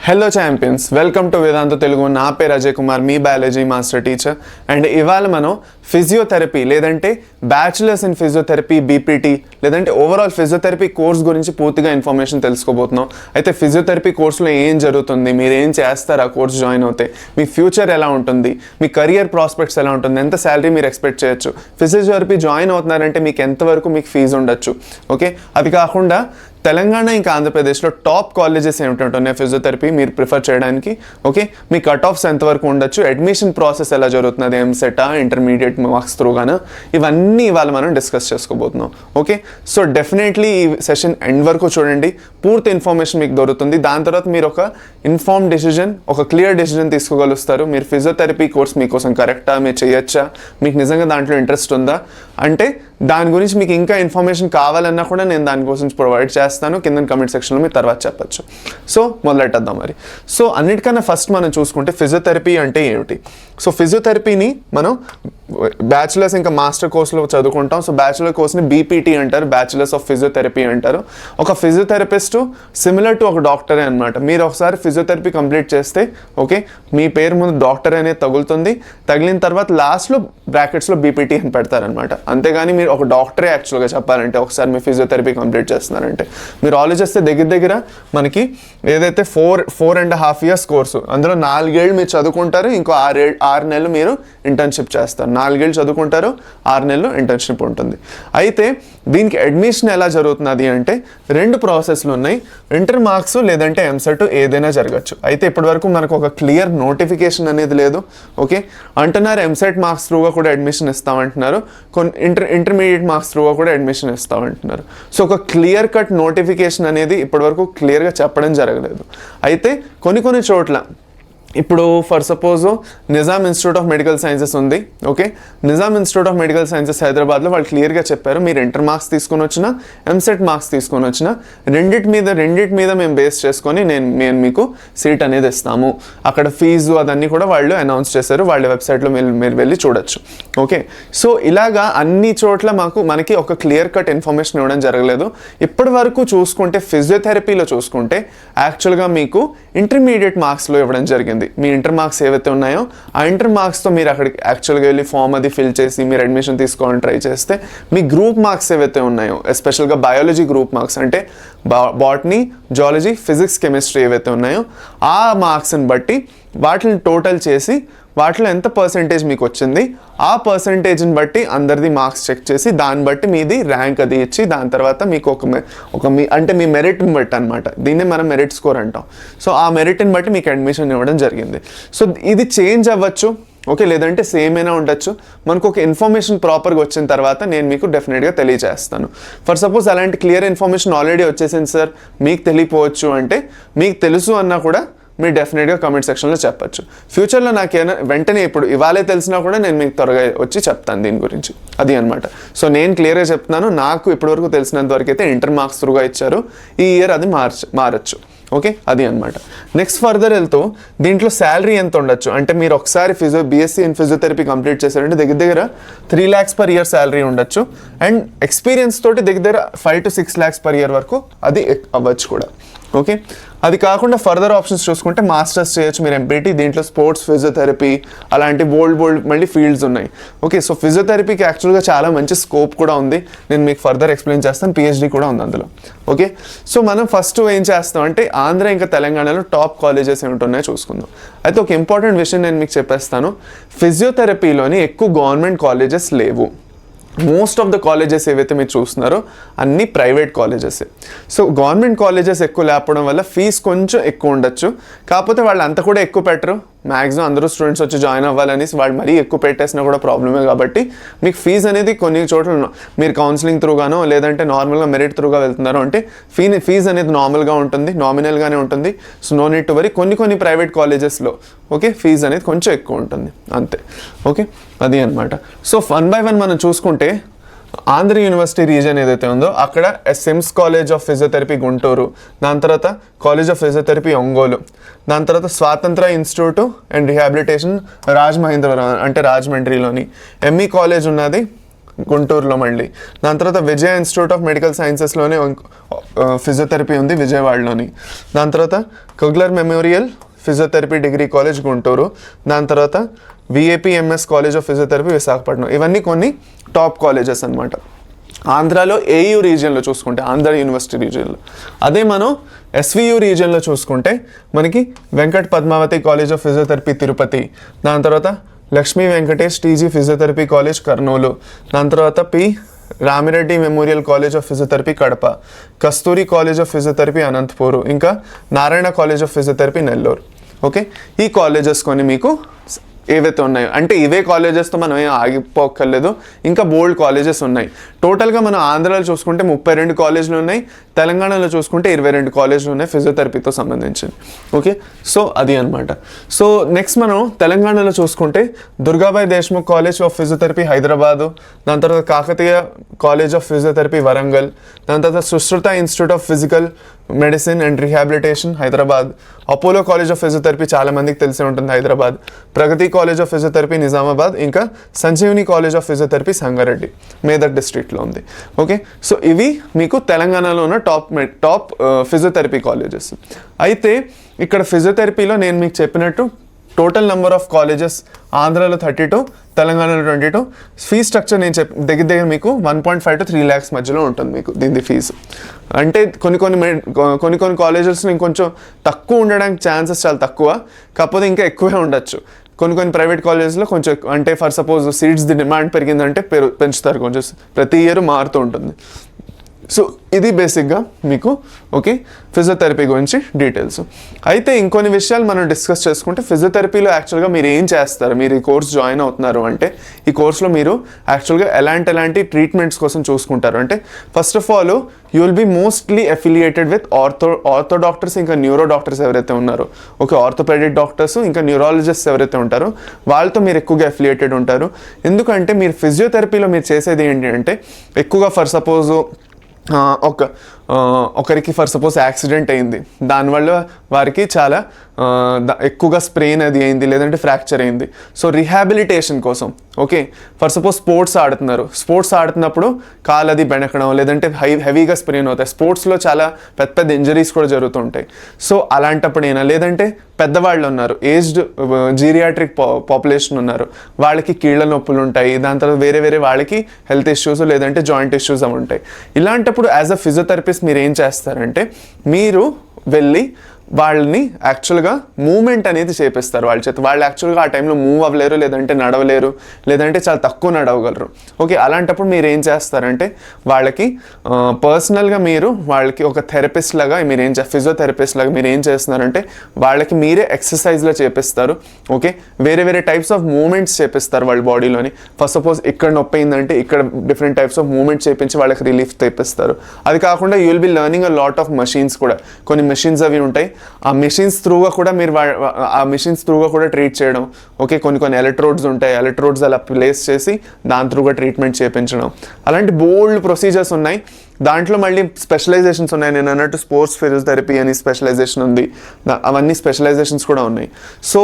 Hello champions, welcome to వేదాంత తెలుగు. నా పేరు అజయ్ కుమార్, మీ biology master teacher. And ఇవాళ మనం ఫిజియోథెరపీ లేదంటే బ్యాచులర్స్ ఇన్ ఫిజియోథెరపీ బీపీటీ లేదంటే ఓవరాల్ ఫిజియోథెరపీ కోర్స్ గురించి పూర్తిగా ఇన్ఫర్మేషన్ తెలుసుకోబోతున్నాం. అయితే ఫిజియోథెరపీ కోర్సులో ఏం జరుగుతుంది, మీరు ఏం చేస్తారు ఆ కోర్స్ జాయిన్ అవుతే, మీ ఫ్యూచర్ ఎలా ఉంటుంది, మీ కెరియర్ ప్రాస్పెక్ట్స్ ఎలా ఉంటుంది, ఎంత శాలరీ మీరు ఎక్స్పెక్ట్ చేయొచ్చు, ఫిజియోథెరపీ జాయిన్ అవుతున్నారంటే మీకు ఎంతవరకు మీకు ఫీజు ఉండొచ్చు. ఓకే, అది కాకుండా తెలంగాణ ఇంకా ఆంధ్రప్రదేశ్లో టాప్ కాలేజెస్ ఏమిటంటున్నాయి ఫిజియోథెరపీ మీరు ప్రిఫర్ చేయడానికి. ఓకే, మీ కట్ ఆఫ్స్ ఎంతవరకు ఉండొచ్చు, అడ్మిషన్ ప్రాసెస్ ఎలా జరుగుతున్నది, ఎంసెటా ఇంటర్మీడియట్ మార్క్స్ త్రూగానా, ఇవన్నీ ఇవాళ మనం డిస్కస్ చేసుకోబోతున్నాం. ఓకే, సో డెఫినెట్లీ ఈ సెషన్ ఎండ్ వరకు చూడండి, పూర్తి ఇన్ఫర్మేషన్ మీకు దొరుకుతుంది. దాని తర్వాత మీరు ఒక ఇన్ఫార్మ్ డెసిజన్, ఒక క్లియర్ డెసిజన్ తీసుకోగలుగుతారు. మీరు ఫిజియోథెరపీ కోర్స్ మీకోసం కరెక్టా, మీరు చేయొచ్చా, మీకు నిజంగా దాంట్లో ఇంట్రెస్ట్ ఉందా అంటే దాని గురించి మీకు ఇంకా ఇన్ఫర్మేషన్ కావాలన్నా కూడా నేను దానికోసం ప్రొవైడ్ చేస్తాను. కింద కమెంట్ సెక్షన్లో మీరు తర్వాత చెప్పచ్చు. సో మొదలెట్టేద్దాం మరి. సో అన్నిటికన్నా ఫస్ట్ మనం చూసుకుంటే ఫిజియోథెరపీ అంటే ఏమిటి. సో ఫిజియోథెరపీని మనం బ్యాచులర్స్ ఇంకా మాస్టర్ కోర్సులో చదువుకుంటాం. సో బ్యాచులర్ కోర్స్ని బీపీటీ అంటారు, బ్యాచులర్స్ ఆఫ్ ఫిజియోథెరపీ అంటారు. ఒక ఫిజియోథెరపిస్ట్ సిమిలర్ టు ఒక డాక్టరే అనమాట. మీరు ఒకసారి ఫిజియోథెరపీ కంప్లీట్ చేస్తే ఓకే, మీ పేరు ముందు డాక్టర్ అనేది తగులుతుంది. తగిలిన తర్వాత లాస్ట్లో బ్రాకెట్స్లో బీపీటీ అని పెడతారనమాట. అంతేగాని మీరు ఒక డాక్టరే యాక్చువల్గా చెప్పాలంటే ఒకసారి మీ ఫిజియోథెరపీ కంప్లీట్ చేస్తున్నారంటే. మీరు ఆలోచిస్తే దగ్గర మనకి ఏదైతే 4.5 years కోర్సు, అందులో 4 ఏళ్ళు మీరు చదువుకుంటారు, ఇంకో 6 నెలలు మీరు ఇంటర్న్షిప్ చేస్తారు. 4 ఏళ్ళు చదువుకుంటారు, 6 నెలలు ఇంటర్న్షిప్ ఉంటుంది. అయితే దీనికి అడ్మిషన్ ఎలా జరుగుతున్నది అంటే 2 ప్రాసెస్లు ఉన్నాయి. ఇంటర్ మార్క్స్ లేదంటే ఎంసెట్ ఏదైనా జరగచ్చు. అయితే ఇప్పటివరకు మనకు ఒక క్లియర్ నోటిఫికేషన్ అనేది లేదు. ఓకే అంటున్నారు, ఎంసెట్ మార్క్స్ త్రూగా కూడా అడ్మిషన్ ఇస్తామంటున్నారు, కొన్ని ఇంటర్మీడియట్ మార్క్స్ త్రూగా కూడా అడ్మిషన్ ఇస్తామంటున్నారు. సో ఒక క్లియర్ కట్ నోటిఫికేషన్ అనేది ఇప్పటివరకు క్లియర్గా చెప్పడం జరగలేదు. అయితే కొన్ని చోట్ల ఇప్పుడు for suppose Nizam institute of medical sciences ఉంది. Okay, Nizam institute of medical sciences హైదరాబాద్లో వాళ్ళు క్లియర్గా చెప్పారు, మీరు ఇంటర్ మార్క్స్ తీసుకొని వచ్చినా ఎంసెట్ మార్క్స్ తీసుకొని వచ్చినా రెండిటి మీద మేము బేస్ చేసుకొని నేను మీకు సీట్ అనేది ఇస్తాము. అక్కడ ఫీజు అదన్నీ కూడా వాళ్ళు అనౌన్స్ చేశారు, వాళ్ళ వెబ్సైట్లో మీరు వెళ్ళి చూడొచ్చు. ఓకే, సో ఇలాగా అన్ని చోట్ల మనకి ఒక క్లియర్ కట్ ఇన్ఫర్మేషన్ ఇవ్వడం జరగలేదు. ఇప్పటి వరకు చూసుకుంటే ఫిజియోథెరపీలో చూసుకుంటే యాక్చువల్గా మీకు ఇంటర్మీడియట్ మార్క్స్లో ఇవ్వడం జరిగింది. మీ ఇంటర్ మార్క్స్ ఏవైతే ఉన్నాయో ఆ ఇంటర్ మార్క్స్తో మీరు అక్కడికి యాక్చువల్గా వెళ్ళి ఫామ్ అది ఫిల్ చేసి మీరు అడ్మిషన్ తీసుకోవాలని ట్రై చేస్తే మీ గ్రూప్ మార్క్స్ ఏవైతే ఉన్నాయో, ఎస్పెషల్గా బయాలజీ గ్రూప్ మార్క్స్ అంటే బాటనీ, జువాలజీ, ఫిజిక్స్, కెమిస్ట్రీ ఏవైతే ఉన్నాయో ఆ మార్క్స్ని బట్టి వాటిని టోటల్ చేసి వాటిలో ఎంత పర్సెంటేజ్ మీకు వచ్చింది ఆ పర్సెంటేజ్ని బట్టి అందరిది మార్క్స్ చెక్ చేసి దాన్ని బట్టి మీది ర్యాంక్ అది ఇచ్చి దాని తర్వాత మీకు అంటే మీ మెరిట్ని బట్టి అనమాట. దీన్నే మనం మెరిట్ స్కోర్ అంటాం. సో ఆ మెరిట్ని బట్టి మీకు అడ్మిషన్ ఇవ్వడం జరిగింది. సో ఇది చేంజ్ అవ్వచ్చు, ఓకే, లేదంటే సేమ్ అయినా ఉండొచ్చు. మనకు ఒక ఇన్ఫర్మేషన్ ప్రాపర్గా వచ్చిన తర్వాత నేను మీకు డెఫినెట్గా తెలియజేస్తాను. ఫర్ సపోజ్ అలాంటి క్లియర్ ఇన్ఫర్మేషన్ ఆల్రెడీ వచ్చేసింది సార్, మీకు తెలియపోవచ్చు అంటే, మీకు తెలుసు అన్నా కూడా మీరు డెఫినెట్గా కామెంట్ సెక్షన్లో చెప్పచ్చు. ఫ్యూచర్లో నాకేమైనా వెంటనే ఇప్పుడు ఇవాళే తెలిసినా కూడా నేను మీకు త్వరగా వచ్చి చెప్తాను దీని గురించి. అది అనమాట. సో నేను క్లియర్గా చెప్తున్నాను, నాకు ఇప్పటివరకు తెలిసినంత వరకు అయితే ఇంటర్ మార్క్స్ త్రూగా ఇచ్చారు. ఈ ఇయర్ అది మారచ్చు. ఓకే, అది అనమాట. నెక్స్ట్ ఫర్దర్ వెళ్తూ దీంట్లో శాలరీ ఎంత ఉండొచ్చు అంటే, మీరు ఒకసారి బీఎస్సీ ఇన్ ఫిజియోథెరపీ కంప్లీట్ చేశారంటే దగ్గర 3 lakhs per year శాలరీ ఉండొచ్చు. అండ్ ఎక్స్పీరియన్స్ తోటి దగ్గర 5 to 6 lakhs per year వరకు అది అవ్వచ్చు కూడా. ఓకే, అది కాకుండా ఫర్దర్ ఆప్షన్స్ చూసుకుంటే మాస్టర్స్ చేయొచ్చు మీరు ఎంపీటీ. దీంట్లో స్పోర్ట్స్ ఫిజియోథెరపీ అలాంటి బోల్డ్ మళ్ళీ ఫీల్డ్స్ ఉన్నాయి. ఓకే, సో ఫిజియోథెరపీకి యాక్చువల్గా చాలా మంచి స్కోప్ కూడా ఉంది, నేను మీకు ఫర్దర్ ఎక్స్ప్లెయిన్ చేస్తాను. పిహెచ్డీ కూడా ఉంది అందులో. ఓకే, సో మనం ఫస్ట్ ఏం చేస్తాం అంటే ఆంధ్ర ఇంకా తెలంగాణలో టాప్ కాలేజెస్ ఏమిటున్నాయో చూసుకుందాం. అయితే ఒక ఇంపార్టెంట్ విషయం నేను మీకు చెప్పేస్తాను, ఫిజియోథెరపీలోని ఎక్కువ గవర్నమెంట్ కాలేజెస్ లేవు. మోస్ట్ ఆఫ్ ద కాలేజెస్ ఏవైతే మీరు చూస్తున్నారో అన్నీ private colleges. So government colleges ఎక్కువ లేకపోవడం వల్ల ఫీజు కొంచెం ఎక్కువ ఉండొచ్చు. కాకపోతే వాళ్ళు అంత కూడా ఎక్కువ పెట్టరు. మ్యాక్సిమం అందరూ స్టూడెంట్స్ వచ్చి జాయిన్ అవ్వాలని వాళ్ళు మరీ ఎక్కువ పెట్టేసినా కూడా ప్రాబ్లమే. కాబట్టి మీకు ఫీజు అనేది కొన్ని చోట్ల మీరు కౌన్సిలింగ్ త్రూగానో లేదంటే నార్మల్గా మెరిట్ త్రూగా వెళ్తున్నారు అంటే ఫీజు అనేది నార్మల్గా ఉంటుంది, నామినల్గానే ఉంటుంది. So no need to worry. కొన్ని ప్రైవేట్ కాలేజెస్లో ఓకే ఫీజు అనేది కొంచెం ఎక్కువ ఉంటుంది అంతే. ఓకే, అది అనమాట. సో 1 by 1 మనం చూసుకుంటే ఆంధ్ర యూనివర్సిటీ రీజన్ ఏదైతే ఉందో అక్కడ SIMS college of physiotherapy Guntur, దాని తర్వాత కాలేజ్ ఆఫ్ ఫిజియోథెరపీ ఒంగోలు, దాని తర్వాత స్వాతంత్ర ఇన్స్టిట్యూట్ అండ్ రిహాబిలిటేషన్ రాజమహేంద్రవరం అంటే రాజమండ్రిలోని, ఎంఈ కాలేజ్ ఉన్నది గుంటూరులో మళ్ళీ. దాని తర్వాత విజయ ఇన్స్టిట్యూట్ ఆఫ్ మెడికల్ సైన్సెస్లోనే ఫిజియోథెరపీ ఉంది విజయవాడలోని. దాని తర్వాత కుగ్లర్ memorial physiotherapy degree college Guntur. దాని తర్వాత విఏపిఎంఎస్ కాలేజ్ ఆఫ్ ఫిజియోథెరపీ విశాఖపట్నం. ఇవన్నీ కొన్ని టాప్ కాలేజెస్ అనమాట. ఆంధ్రాలో ఏయూ రీజియన్లో చూసుకుంటే, ఆంధ్ర యూనివర్సిటీ రీజియన్లో. అదే మనం ఎస్వియు రీజియన్లో చూసుకుంటే మనకి Venkat Padmavathi college of physiotherapy Tirupati. దాని తర్వాత Lakshmi Venkatesh TG physiotherapy college Kurnool. దాని తర్వాత P Ramireddy memorial college of physiotherapy Kadapa, Kasturi college of physiotherapy Anantapur, ఇంకా Narayana college of physiotherapy Nellore. Okay, ఈ కాలేజెస్ కొన్ని మీకు ఏవైతే ఉన్నాయో, అంటే ఇవే కాలేజెస్తో మనం ఏం ఆగిపోక్కర్లేదు, ఇంకా బోల్డ్ కాలేజెస్ ఉన్నాయి. టోటల్గా మనం ఆంధ్రాలో చూసుకుంటే 32 కాలేజీలు ఉన్నాయి, తెలంగాణలో చూసుకుంటే 22 కాలేజీలు ఉన్నాయి ఫిజియోథెరపీతో సంబంధించింది. ఓకే, సో అది అనమాట. సో నెక్స్ట్ మనం తెలంగాణలో చూసుకుంటే Durgabai Deshmukh college of physiotherapy Hyderabad, దాని తర్వాత Kakatiya college of physiotherapy Warangal, దాని తర్వాత Sushruta institute of physical medicine and rehabilitation Hyderabad, Apollo college of physiotherapy చాలా మందికి తెలిసి ఉంటుంది హైదరాబాద్, ప్రగతి కాలేజ్ ఆఫ్ ఫిజియోథెరపీ నిజామాబాద్, ఇంకా Sanjeevani college of physiotherapy Sangareddy Medak డిస్ట్రిక్ట్లో ఉంది. ఓకే, సో ఇవి మీకు తెలంగాణలో ఉన్న టాప్ ఫిజియోథెరపీ కాలేజెస్. అయితే ఇక్కడ ఫిజియోథెరపీలో నేను మీకు చెప్పినట్టు టోటల్ నెంబర్ ఆఫ్ కాలేజెస్ ఆంధ్రాలో 32, తెలంగాణలో 22. ఫీ స్ట్రక్చర్ నేను దగ్గర మీకు 1.5 to 3 lakhs మధ్యలో ఉంటుంది మీకు దీని ఫీజు. అంటే కొన్ని కాలేజెస్లో ఇంకొంచెం తక్కువ ఉండడానికి ఛాన్సెస్ చాలా తక్కువ, కాకపోతే ఇంకా ఎక్కువే ఉండొచ్చు. కొన్ని ప్రైవేట్ కాలేజెస్లో కొంచెం అంటే ఫర్ సపోజ్ సీట్స్ డిమాండ్ పెరిగిందంటే పెంచుతారు, కొంచెం ప్రతి ఇయర్ మారుతూ ఉంటుంది. సో ఇది బేసిక్గా మీకు ఓకే ఫిజియోథెరపీ గురించి డీటెయిల్స్. అయితే ఇంకొన్ని విషయాలు మనం డిస్కస్ చేసుకుంటే, ఫిజియోథెరపీలో యాక్చువల్గా మీరు ఏం చేస్తారు, మీరు ఈ కోర్స్ జాయిన్ అవుతున్నారు అంటే ఈ కోర్స్లో మీరు యాక్చువల్గా ఎలాంటి ట్రీట్మెంట్స్ కోసం చూసుకుంటారు అంటే, first of all you will be mostly affiliated with ortho doctors, ఇంకా న్యూరో డాక్టర్స్ ఎవరైతే ఉన్నారో, ఓకే ఆర్థోపెడిక్ డాక్టర్స్ ఇంకా న్యూరాలజిస్ట్ ఎవరైతే ఉంటారో వాళ్ళతో మీరు ఎక్కువగా అఫిలియేటెడ్ ఉంటారు. ఎందుకంటే మీరు ఫిజియోథెరపీలో మీరు చేసేది ఏంటి అంటే, ఎక్కువగా ఫర్ సపోజ్ ఒకరికి ఫర్ సపోజ్ యాక్సిడెంట్ అయింది, దానివల్ల వారికి చాలా ఎక్కువగా స్ప్రెయిన్ అది అయింది, లేదంటే ఫ్రాక్చర్ అయింది. సో రిహాబిలిటేషన్ కోసం ఓకే ఫర్ సపోజ్ స్పోర్ట్స్ ఆడుతున్నప్పుడు కాలు అది బెణకడం, లేదంటే హెవీగా స్ప్రెయిన్ అవుతాయి. స్పోర్ట్స్లో చాలా పెద్ద ఇంజరీస్ కూడా జరుగుతుంటాయి. సో అలాంటప్పుడైనా, లేదంటే పెద్దవాళ్ళు ఉన్నారు, ఏజ్డ్ జీరియాట్రిక్ పాపులేషన్ ఉన్నారు, వాళ్ళకి కీళ్ళ నొప్పులు ఉంటాయి, దాని తర్వాత వేరే వాళ్ళకి హెల్త్ ఇష్యూస్ లేదంటే జాయింట్ ఇష్యూస్ అవి ఉంటాయి. ఇలాంటప్పుడు యాజ్ అ ఫిజియోథెరపిస్ట్ మీరు ఏం చేస్తారంటే, మీరు వెళ్ళి వాళ్ళని యాక్చువల్గా మూమెంట్ అనేది చేపిస్తారు వాళ్ళ చేత. వాళ్ళు యాక్చువల్గా ఆ టైంలో మూవ్ అవ్వలేరు, లేదంటే నడవలేరు, లేదంటే చాలా తక్కువ నడవగలరు. ఓకే, అలాంటప్పుడు మీరు ఏం చేస్తారంటే వాళ్ళకి పర్సనల్గా మీరు వాళ్ళకి ఒక థెరపిస్ట్ లాగా ఫిజియోథెరపిస్ట్ లాగా మీరు ఏం చేస్తున్నారంటే వాళ్ళకి మీరే ఎక్సర్సైజ్లో చేపిస్తారు. ఓకే, వేరే టైప్స్ ఆఫ్ మూమెంట్స్ చేపిస్తారు వాళ్ళ బాడీలోని. ఫస్ట్ సపోజ్ ఇక్కడ నొప్పి అయిందంటే ఇక్కడ డిఫరెంట్ టైప్స్ ఆఫ్ మూమెంట్స్ చేపించి వాళ్ళకి రిలీఫ్ తెప్పిస్తారు. అది కాకుండా you will be learning a lot of machines కూడా, కొన్ని మెషిన్స్ అవి ఉంటాయి, ఆ మెషిన్స్ త్రూగా కూడా ట్రీట్ చేయడం. ఓకే, కొన్ని ఎలక్ట్రోడ్స్ ఉంటాయి, ఎలక్ట్రోడ్స్ అలా ప్లేస్ చేసి దాని త్రూగా ట్రీట్మెంట్ చేయించడం. అలాంటి బోల్డ్ ప్రొసీజర్స్ ఉన్నాయి. దాంట్లో మళ్ళీ స్పెషలైజేషన్స్ ఉన్నాయి. నేను అన్నట్టు స్పోర్ట్స్ ఫిజియోథెరపీ అని స్పెషలైజేషన్ ఉంది, అవన్నీ స్పెషలైజేషన్స్ కూడా ఉన్నాయి. సో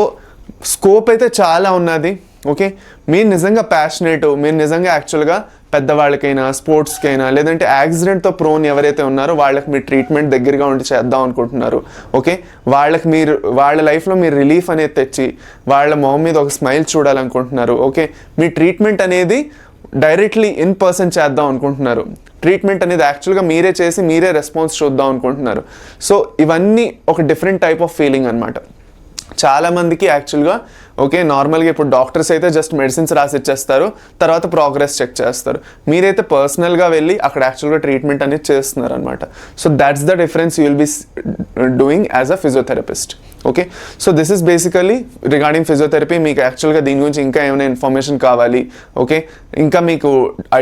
స్కోప్ అయితే చాలా ఉన్నది. ఓకే, మీరు నిజంగా ప్యాషనేట్, మీరు నిజంగా యాక్చువల్గా పెద్దవాళ్ళకైనా స్పోర్ట్స్కైనా లేదంటే యాక్సిడెంట్తో ప్రోన్ ఎవరైతే ఉన్నారో వాళ్ళకి మీరు ట్రీట్మెంట్ దగ్గరగా ఉండి చేద్దాం అనుకుంటున్నారు. ఓకే, వాళ్ళ లైఫ్లో మీరు రిలీఫ్ అనేది తెచ్చి వాళ్ళ మొహం మీద ఒక స్మైల్ చూడాలనుకుంటున్నారు. ఓకే, మీ ట్రీట్మెంట్ అనేది డైరెక్ట్లీ ఇన్ పర్సన్ చేద్దాం అనుకుంటున్నారు. ట్రీట్మెంట్ అనేది యాక్చువల్గా మీరే చేసి మీరే రెస్పాన్స్ చూద్దాం అనుకుంటున్నారు. సో ఇవన్నీ ఒక డిఫరెంట్ టైప్ ఆఫ్ ఫీలింగ్ అనమాట. చాలామందికి యాక్చువల్గా ఓకే నార్మల్గా ఇప్పుడు డాక్టర్స్ అయితే జస్ట్ మెడిసిన్స్ రాసి ఇచ్చేస్తారు, తర్వాత ప్రోగ్రెస్ చెక్ చేస్తారు. మీరైతే పర్సనల్గా వెళ్ళి అక్కడ యాక్చువల్గా ట్రీట్మెంట్ అనేది చేస్తున్నారు అనమాట. So that's the difference you will be doing as a physiotherapist. Okay, so this is basically regarding physiotherapy. మీకు యాక్చువల్గా దీని గురించి ఇంకా ఏమైనా ఇన్ఫర్మేషన్ కావాలి, ఓకే ఇంకా మీకు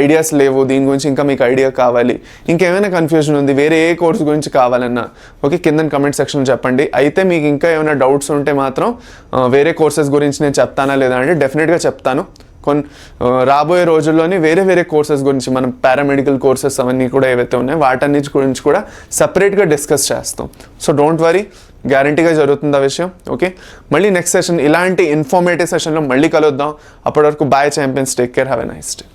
ఐడియాస్ లేవు దీని గురించి, ఇంకా మీకు ఐడియా కావాలి, ఇంకేమైనా కన్ఫ్యూజన్ ఉంది, వేరే ఏ కోర్స్ గురించి కావాలన్నా ఓకే కింద కమెంట్ సెక్షన్లో చెప్పండి. అయితే మీకు ఇంకా ఏమైనా డౌట్స్ ఉంటే మాత్రం వేరే కోర్సెస్ గురించి నేను చెప్తానా లేదా అంటే డెఫినెట్గా చెప్తాను. రాబోయే రోజుల్లోనే వేరే కోర్సెస్ గురించి, మనం పారామెడికల్ కోర్సెస్ అవన్నీ కూడా ఏవైతే ఉన్నాయో వాటన్నిటి గురించి కూడా సపరేట్గా డిస్కస్ చేస్తాం. సో డోంట్ వరీ, గ్యారంటీగా జరుగుతుంది ఆ విషయం. ఓకే, మళ్ళీ నెక్స్ట్ సెషన్ ఇలాంటి ఇన్ఫర్మేటివ్ సెషన్లో మళ్ళీ కలుద్దాం. అప్పటి వరకు bye champions, take care, have a nice day.